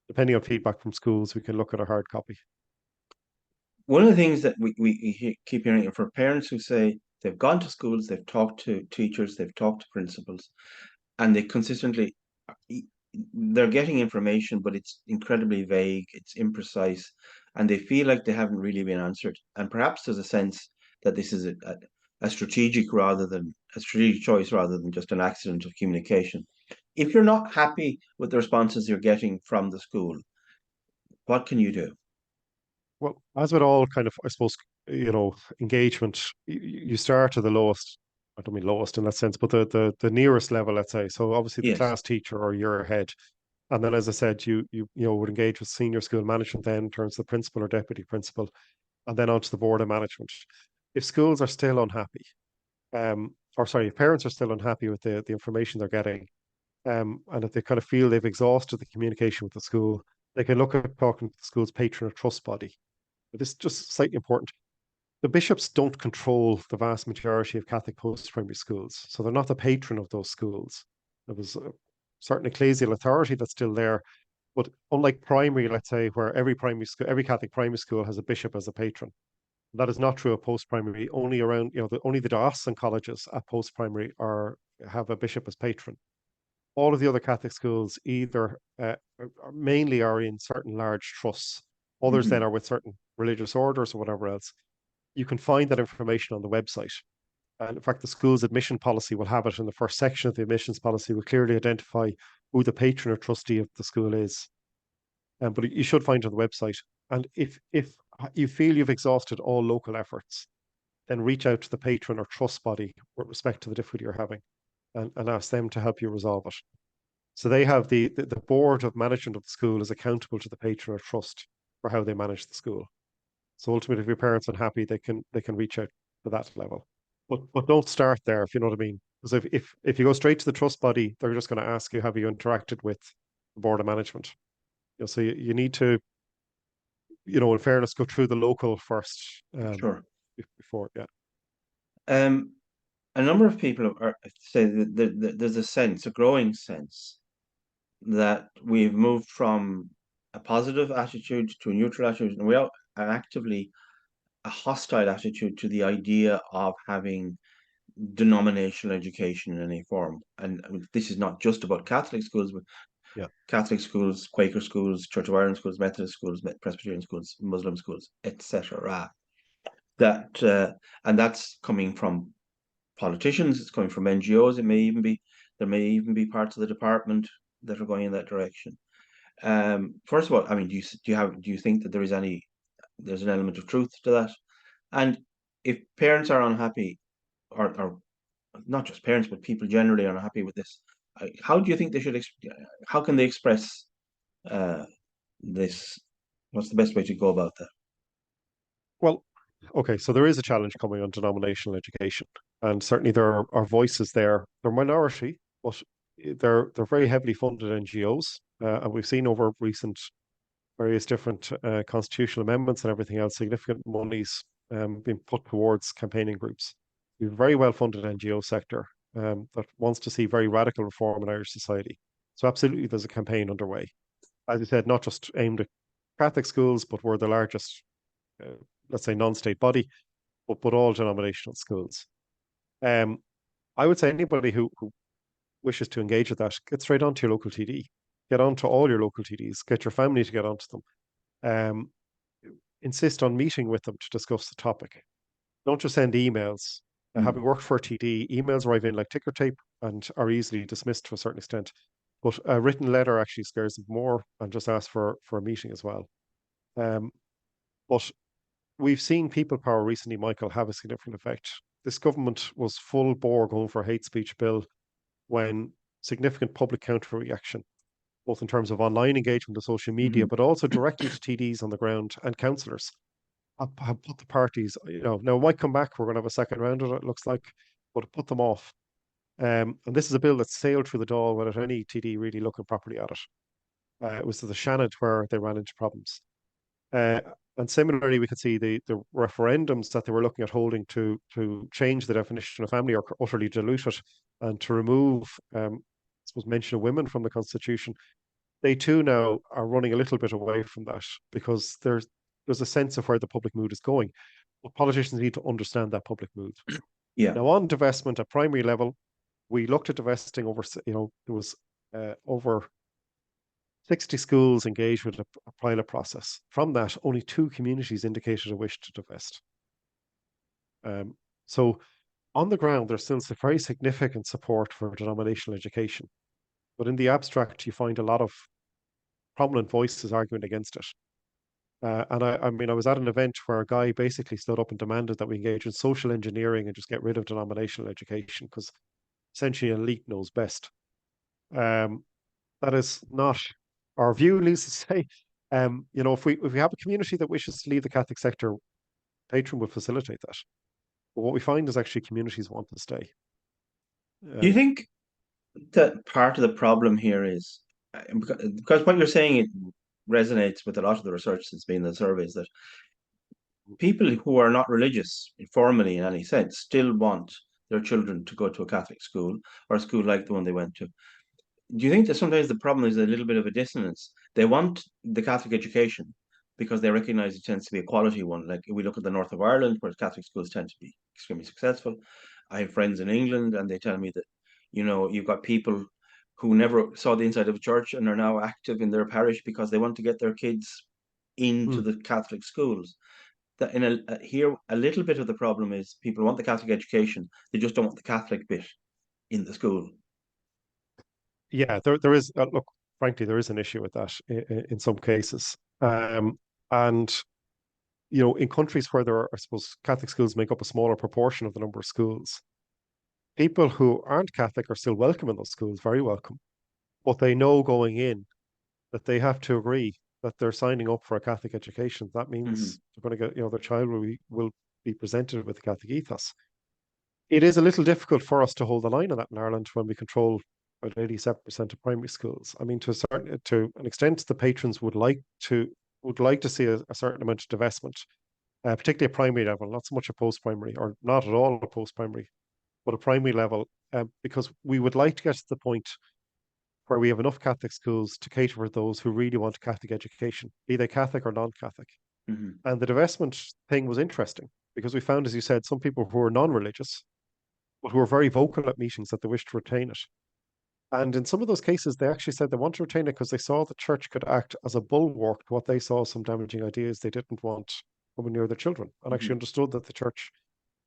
Speaker 2: depending on feedback from schools, we can look at a hard copy.
Speaker 1: One of the things that keep hearing for parents who say they've gone to schools, they've talked to teachers, they've talked to principals, and they consistently they're getting information, but it's incredibly vague, it's imprecise, and they feel like they haven't really been answered. And perhaps there's a sense that this is a strategic rather than a strategic choice rather than just an accident of communication. If you're not happy with the responses you're getting from the school, what can you do?
Speaker 2: Well, as with all kind of, I suppose, engagement, you start at the lowest. I don't mean lowest in that sense, but the nearest level, let's say. So obviously the
Speaker 1: Yes.
Speaker 2: class teacher or your head. And then, as I said, you would engage with senior school management then in terms of the principal or deputy principal, and then onto the board of management. If schools are still unhappy, or sorry, if parents are still unhappy with the information they're getting, and if they kind of feel they've exhausted the communication with the school, they can look at talking to the school's patron or trust body. But this is just slightly important. the bishops don't control the vast majority of Catholic post-primary schools, so they're not the patron of those schools. There was a certain ecclesial authority that's still there, but unlike primary, let's say, where every primary school, every Catholic primary school has a bishop as a patron, that is not true of post-primary. Only around, only the diocesan colleges at post-primary are have a bishop as patron. All of the other Catholic schools either mainly are in certain large trusts. Others then
Speaker 1: Hmm.
Speaker 2: are with certain religious orders or whatever else. You can find that information on the website. And in fact, the school's admission policy will have it in the first section of the admissions policy will clearly identify who the patron or trustee of the school is. But you should find it on the website. And if you feel you've exhausted all local efforts, then reach out to the patron or trust body with respect to the difficulty you're having and ask them to help you resolve it. So they have the board of management of the school is accountable to the patron or trust for how they manage the school. So ultimately, if your parents unhappy, they can reach out to that level. But don't start there, if you know what I mean. Because if you go straight to the trust body, they're just going to ask you, have you interacted with the board of management? So you need to, in fairness, go through the local first
Speaker 1: Sure.
Speaker 2: before, yeah.
Speaker 1: Um, a number of people are say that there's a sense, a growing sense, that we've moved from a positive attitude to a neutral attitude, and we are actively a hostile attitude to the idea of having denominational education in any form. And I mean, this is not just about Catholic schools, but
Speaker 2: Yeah.
Speaker 1: Catholic schools, Quaker schools, Church of Ireland schools, Methodist schools, Presbyterian schools, Muslim schools, etc. That and that's coming from politicians. It's coming from NGOs. There may even be parts of the department that are going in that direction. First of all, I mean, do you think that there's an element of truth to that? And if parents are unhappy, or not just parents, but people generally are unhappy with this, how do you think how can they express uh, this? What's the best way to go about that?
Speaker 2: Well, okay, so there is a challenge coming on denominational education, and certainly there are voices there. They're minority, but they're very heavily funded NGOs, and we've seen over recent various different constitutional amendments and everything else, significant monies being put towards campaigning groups. We have a very well funded NGO sector that wants to see very radical reform in Irish society. So absolutely, there's a campaign underway. As I said, not just aimed at Catholic schools, but we're the largest uh, let's say, non-state body, but all denominational schools. Um, I would say anybody who wishes to engage with that, get straight onto your local TD, get onto all your local TDs, get your family to get onto them. Um, insist on meeting with them to discuss the topic. Don't just send emails.
Speaker 1: Mm.
Speaker 2: Having worked for a TD, emails arrive in like ticker tape and are easily dismissed to a certain extent. But a written letter actually scares them more and just ask for a meeting as well. Um, but we've seen people power recently, Michael, have a significant effect. This government was full bore going for a hate speech bill when significant public counter reaction, both in terms of online engagement and social media,
Speaker 1: Hmm.
Speaker 2: but also directly to TDs on the ground and councillors, have put the parties, now it might come back. We're going to have a second round of it, it looks like, but it put them off. And this is a bill that sailed through the door without any TD really looking properly at it. It was to the Shannon where they ran into problems. Uh, and similarly, we could see the referendums that they were looking at holding to change the definition of family or utterly dilute it and to remove, I suppose, mention of women from the constitution. They too now are running a little bit away from that because there's a sense of where the public mood is going. But politicians need to understand that public mood.
Speaker 1: Yeah.
Speaker 2: Now, on divestment at primary level, we looked at divesting over, there was over 60 schools engaged with a pilot process. From that, only two communities indicated a wish to divest. Um, so on the ground, there's still some very significant support for denominational education. But in the abstract, you find a lot of prominent voices arguing against it. And I mean, I was at an event where a guy basically stood up and demanded that we engage in social engineering and just get rid of denominational education because essentially an elite knows best. Um, that is not our view, needs to say. If we have a community that wishes to leave the Catholic sector, patron will facilitate that. But what we find is actually communities want to stay.
Speaker 1: Do you
Speaker 2: Um,
Speaker 1: think that part of the problem here is because what you're saying, it resonates with a lot of the research that's been in the surveys, that people who are not religious formally in any sense still want their children to go to a Catholic school or a school like the one they went to. Do you think that sometimes the problem is a little bit of a dissonance? They want the Catholic education because they recognize it tends to be a quality one. Like if we look at the north of Ireland, where Catholic schools tend to be extremely successful. I have friends in England, and they tell me that, you've got people who never saw the inside of a church and are now active in their parish because they want to get their kids into
Speaker 2: Mm.
Speaker 1: the Catholic schools. That here a little bit of the problem is people want the Catholic education, they just don't want the Catholic bit in the school.
Speaker 2: Yeah, there is, look, frankly, there is an issue with that in some cases. And, in countries where there are, I suppose, Catholic schools make up a smaller proportion of the number of schools, people who aren't Catholic are still welcome in those schools, very welcome. But they know going in that they have to agree that they're signing up for a Catholic education. That
Speaker 1: Hmm.
Speaker 2: means they're going to get, their child will be presented with the Catholic ethos. It is a little difficult for us to hold the line on that in Ireland when we control about 87% of primary schools. I mean, to an extent, the patrons would like to see a certain amount of divestment, particularly at primary level, not so much a post primary or not at all a post primary, but a primary level, because we would like to get to the point where we have enough Catholic schools to cater for those who really want a Catholic education, be they Catholic or non-Catholic.
Speaker 1: Hmm.
Speaker 2: And the divestment thing was interesting because we found, as you said, some people who were non-religious, but who were very vocal at meetings that they wished to retain it. And in some of those cases, they actually said they want to retain it because they saw the church could act as a bulwark to what they saw as some damaging ideas they didn't want coming near their children, and actually
Speaker 1: Hmm.
Speaker 2: understood that the church,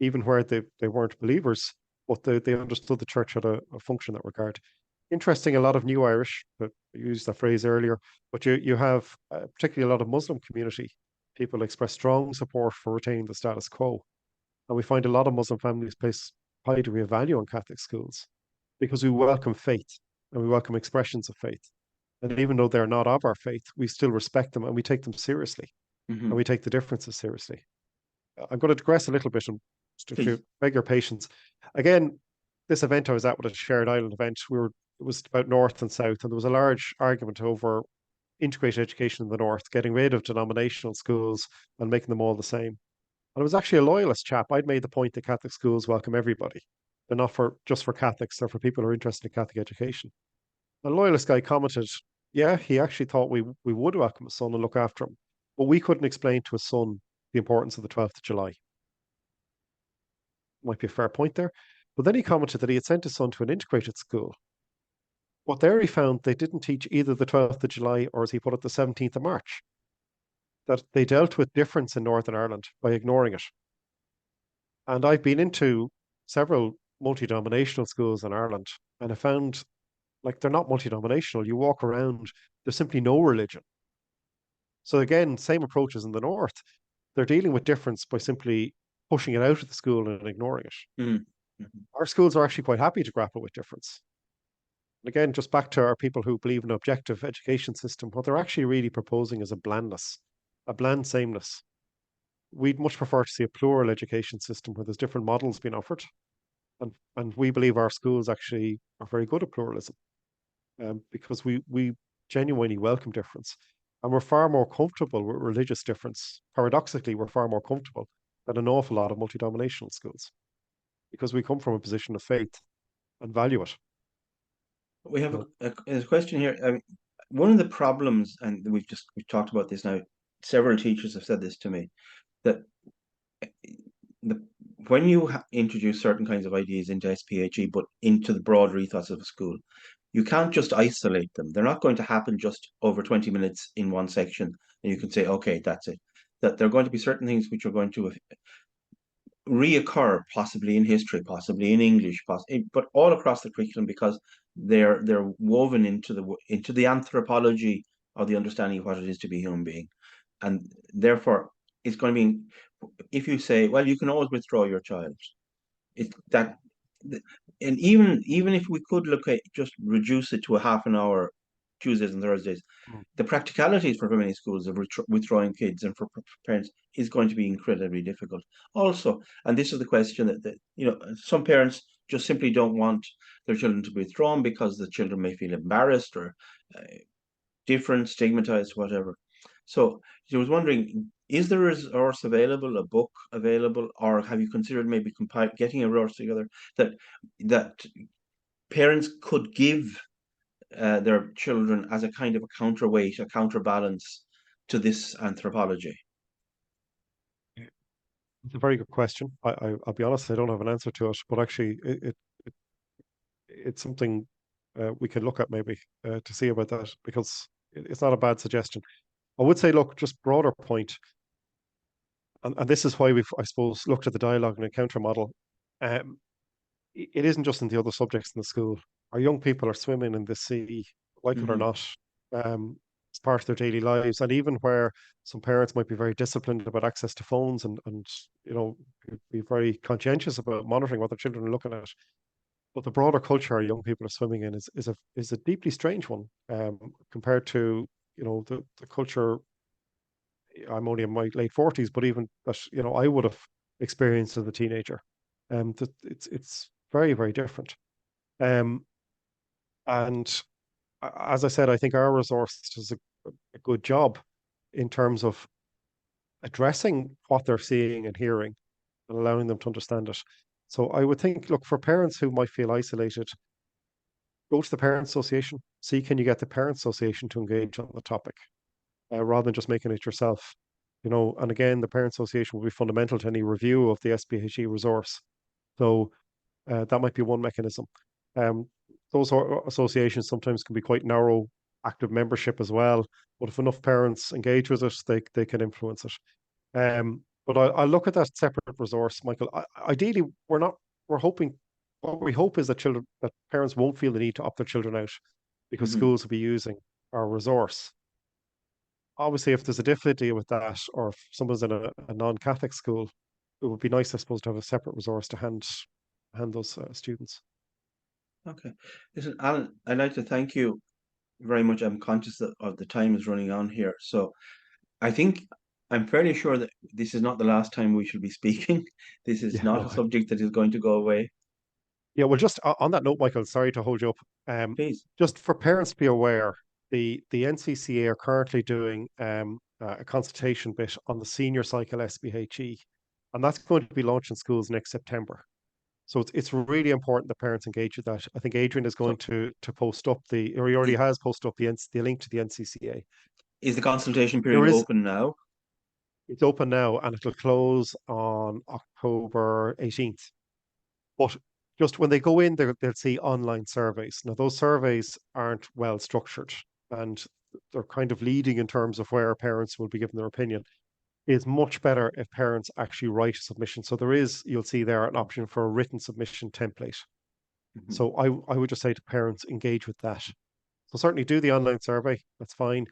Speaker 2: even where they weren't believers, but they understood the church had a function in that regard. Interesting, a lot of new Irish, but I used that phrase earlier, but you have particularly a lot of Muslim community people express strong support for retaining the status quo. And we find a lot of Muslim families place high degree of value on Catholic schools because we welcome faith and we welcome expressions of faith. And even though they're not of our faith, we still respect them and we take them seriously and we
Speaker 1: Hmm.
Speaker 2: take the differences seriously. I'm going to digress a little bit, and if you
Speaker 1: Please.
Speaker 2: beg your patience. Again, this event I was at was a shared island event. It was about north and south, and there was a large argument over integrated education in the north, getting rid of denominational schools and making them all the same. And I was actually a loyalist chap. I'd made the point that Catholic schools welcome everybody. They're not for just for Catholics, they're for people who are interested in Catholic education. A loyalist guy commented, yeah, he actually thought we would welcome his son and look after him. But we couldn't explain to his son the importance of the 12th of July. Might be a fair point there. But then he commented that he had sent his son to an integrated school. But there he found they didn't teach either the 12th of July or, as he put it, the 17th of March. That they dealt with difference in Northern Ireland by ignoring it. And I've been into several multi-denominational schools in Ireland, and I found like they're not multi-denominational. You walk around, there's simply no religion. So again, same approaches in the north. They're dealing with difference by simply pushing it out of the school and ignoring it.
Speaker 1: Hmm.
Speaker 2: Our schools are actually quite happy to grapple with difference. And again, just back to our people who believe in an objective education system, what they're actually really proposing is a blandness, a bland sameness. We'd much prefer to see a plural education system where there's different models being offered. And we believe our schools actually are very good at pluralism, because we genuinely welcome difference. And we're far more comfortable with religious difference. Paradoxically, we're far more comfortable than an awful lot of multi-denominational schools because we come from a position of faith and value it.
Speaker 1: We have
Speaker 2: So,
Speaker 1: a question here. One of the problems, and we've talked about this now. Several teachers have said this to me, that the when you introduce certain kinds of ideas into SPHE, but into the broader ethos of a school, you can't just isolate them. They're not going to happen just over 20 minutes in one section, and you can say, okay, that's it. That there are going to be certain things which are going to reoccur, possibly in history, possibly in English, but all across the curriculum because they're woven into the anthropology of the understanding of what it is to be a human being, and therefore it's going to be. If you say, well, you can always withdraw your child, it that, and even if we could look at just reduce it to a half an hour Tuesdays and Thursdays,
Speaker 2: mm,
Speaker 1: the practicalities for many schools of withdrawing kids and for parents is going to be incredibly difficult. Also, and this is the question that some parents just simply don't want their children to be withdrawn because the children may feel embarrassed or uh, different, stigmatized, whatever. So I was wondering, is there a resource available, a book available, or have you considered maybe getting a resource together that that parents could give their children as a kind of a counterweight, a counterbalance to this anthropology?
Speaker 2: It's a very good question. I'll be honest, I don't have an answer to it, but actually, it's something we can look at maybe to see about that because it's not a bad suggestion. I would say, look, just broader point, and this is why we've, I suppose, looked at the dialogue and encounter model. Um, it isn't just in the other subjects in the school. Our young people are swimming in the sea, like it or
Speaker 1: Hmm.
Speaker 2: not. It's part of their daily lives, and even where some parents might be very disciplined about access to phones and be very conscientious about monitoring what their children are looking at. But the broader culture our young people are swimming in is a deeply strange one compared to the culture. I'm only in my late 40s, but even that I would have experienced as a teenager. It's very very different. Um, and as I said, I think our resource does a good job in terms of addressing what they're seeing and hearing and allowing them to understand it. So I would think, look, for parents who might feel isolated, go to the parent association. See, can you get the parent association to engage on the topic rather than just making it yourself? And again, the parent association will be fundamental to any review of the SPHE resource. So that might be one mechanism. Um, those associations sometimes can be quite narrow, active membership as well. But if enough parents engage with it, they can influence it. But I look at that separate resource, Michael. Ideally, we're hoping, what we hope is that parents won't feel the need to opt their children out because
Speaker 1: Hmm.
Speaker 2: schools will be using our resource. Obviously, if there's a difficulty with that, or if someone's in a non-Catholic school, it would be nice, I suppose, to have a separate resource to hand those students.
Speaker 1: Okay. Listen, Alan, I'd like to thank you very much. I'm conscious of the time is running on here. So I think I'm fairly sure that this is not the last time we shall be speaking. This is
Speaker 2: Yeah,
Speaker 1: not a
Speaker 2: no,
Speaker 1: subject that is going to go away.
Speaker 2: yeah. Well, just on that note, Michael, sorry to hold you up.
Speaker 1: Please.
Speaker 2: Just for parents to be aware, the NCCA are currently doing a consultation bit on the senior cycle SPHE, and that's going to be launched in schools next September. So it's really important that parents engage with that. I think Adrian is going
Speaker 1: So
Speaker 2: to post up or he already
Speaker 1: is,
Speaker 2: has posted up the link to the NCCA.
Speaker 1: is the consultation period
Speaker 2: There is
Speaker 1: open now?
Speaker 2: It's open now and it'll close on October 18th. But just when they go in, they'll see online surveys. Now, those surveys aren't well structured and they're kind of leading in terms of where parents will be giving their opinion. It's much better if parents actually write a submission. So you'll see there an option for a written submission template.
Speaker 1: Mhm.
Speaker 2: So I would just say to parents, engage with that. So certainly do the online survey. That's fine,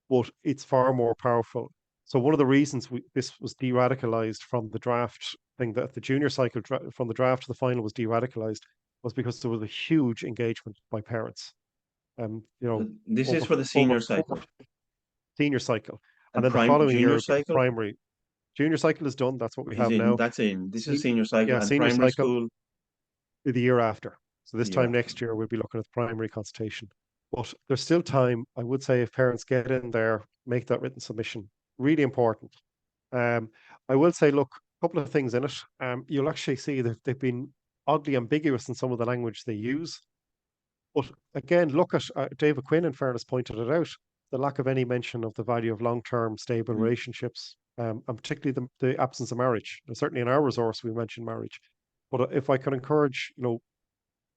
Speaker 2: but it's far more powerful. So one of the reasons this was de-radicalized from the draft thing, that the junior cycle from the draft to the final was de-radicalized, was because there was a huge engagement by parents.
Speaker 1: So this is
Speaker 2: Over
Speaker 1: for the
Speaker 2: over
Speaker 1: senior
Speaker 2: four
Speaker 1: cycle
Speaker 2: senior cycle, and
Speaker 1: and
Speaker 2: then the
Speaker 1: prime
Speaker 2: following year
Speaker 1: junior
Speaker 2: we'll get the
Speaker 1: cycle
Speaker 2: primary. Junior cycle is done. That's what we
Speaker 1: is
Speaker 2: have
Speaker 1: in
Speaker 2: now.
Speaker 1: that's in this is
Speaker 2: Se-
Speaker 1: senior cycle
Speaker 2: yeah,
Speaker 1: and
Speaker 2: senior
Speaker 1: primary
Speaker 2: cycle
Speaker 1: school
Speaker 2: the year after. So
Speaker 1: the
Speaker 2: this
Speaker 1: year
Speaker 2: time
Speaker 1: after.
Speaker 2: next year, we'll be looking at the primary consultation. But there's still time. I would say if parents get in there, make that written submission. Really important. Um, I will say, look, a couple of things in it. You'll actually see that they've been oddly ambiguous in some of the language they use. But again, look at David Quinn, in fairness, pointed it out, the lack of any mention of the value of long-term stable
Speaker 1: Mhm.
Speaker 2: relationships, and particularly the absence of marriage. And certainly in our resource, we mentioned marriage. But if I can encourage,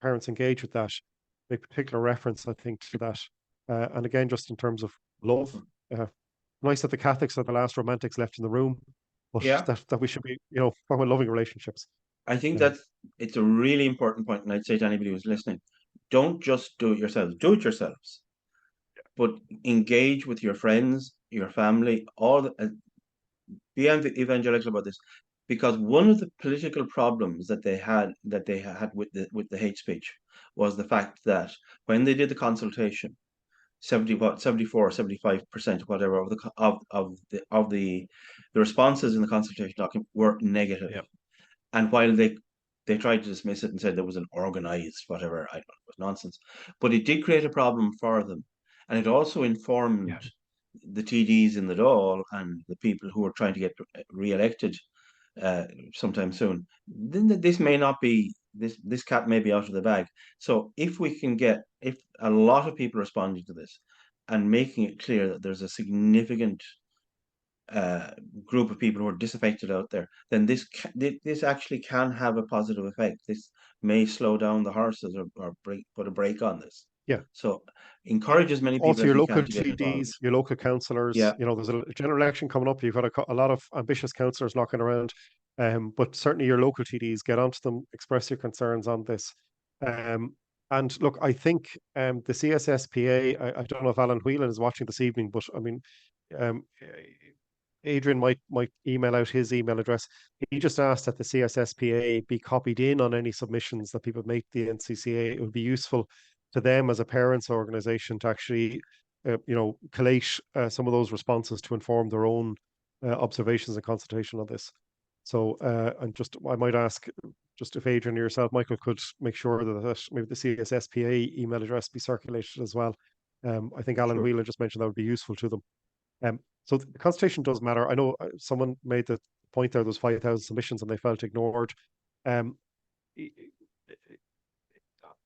Speaker 2: parents engage with that, make particular reference, I think, to that. And again, just in terms of love, uh, nice that the Catholics are the last romantics left in the room, but
Speaker 1: Yeah,
Speaker 2: that we should be, from loving relationships.
Speaker 1: I think
Speaker 2: Um,
Speaker 1: that's it's a really important point, and I'd say to anybody who's listening, don't just do it yourselves. Do it yourselves, but engage with your friends, your family, be evangelical about this, because one of the political problems that they had with the hate speech was the fact that when they did the consultation, 74 75% whatever of the the responses in the consultation document were negative.
Speaker 2: yeah,
Speaker 1: And while they tried to dismiss it and said there was an organized whatever, I don't know, it was nonsense. But it did create a problem for them. And it also
Speaker 2: yeah,
Speaker 1: informed the TDs in the Dáil and the people who are trying to get re-elected uh, sometime soon, then this may not be this cat may be out of the bag. So if a lot of people responding to this and making it clear that there's a significant uh, group of people who are disaffected out there, then this actually can have a positive effect. This may slow down the horses or put a brake on this.
Speaker 2: Yeah.
Speaker 1: So encourage as many people
Speaker 2: Also,
Speaker 1: as
Speaker 2: your
Speaker 1: we
Speaker 2: local
Speaker 1: can to get
Speaker 2: TDs,
Speaker 1: involved.
Speaker 2: your local councillors,
Speaker 1: Yeah,
Speaker 2: there's a general election coming up. You've got a lot of ambitious councillors knocking around. But certainly your local TDs, get onto them, express your concerns on this. Um, and look, I think the CSSPA, I don't know if Alan Whelan is watching this evening, but I mean, um, Adrian might email out his email address. He just asked that the CSSPA be copied in on any submissions that people make to the NCCA. It would be useful to them as a parents organization to actually, collate some of those responses to inform their own observations and consultation on this. So, and just I might ask, just if Adrian or yourself, Michael, could make sure that maybe the CSSPA email address be circulated as well. I think Alan
Speaker 1: sure.
Speaker 2: Whelan just mentioned that would be useful to them. So the consultation does matter. I know someone made the point there was 5,000 submissions and they felt ignored. Um,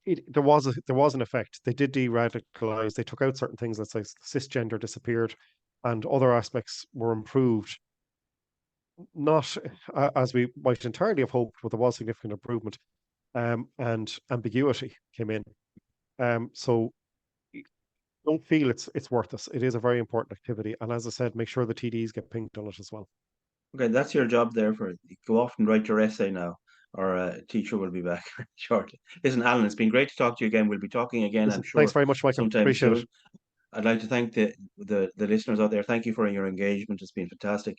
Speaker 2: it, there was an effect. They did de-radicalize. They took out certain things. Let's say cisgender disappeared, and other aspects were improved. Not as we might entirely have hoped, but there was significant improvement. And ambiguity came in. So don't feel it's worth us. It is a very important activity, and as I said, make sure the TDs get pinged on it as well.
Speaker 1: Okay, that's your job there for go off and write your essay now, or teacher will be back shortly. Listen, Alan, it's been great to talk to you again. We'll be talking again, I'm
Speaker 2: Listen, thanks
Speaker 1: sure,
Speaker 2: very much, Michael.
Speaker 1: sometime
Speaker 2: Appreciate it.
Speaker 1: soon. I'd like to thank the listeners out there. Thank you for your engagement. It's been fantastic.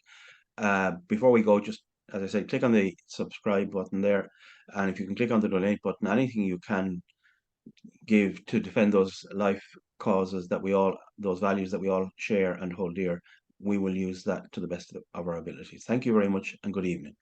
Speaker 1: Before we go, just as I said, click on the subscribe button there, and if you can click on the donate button, anything you can give to defend those life causes those values that we all share and hold dear, we will use that to the best of our abilities. Thank you very much, and good evening.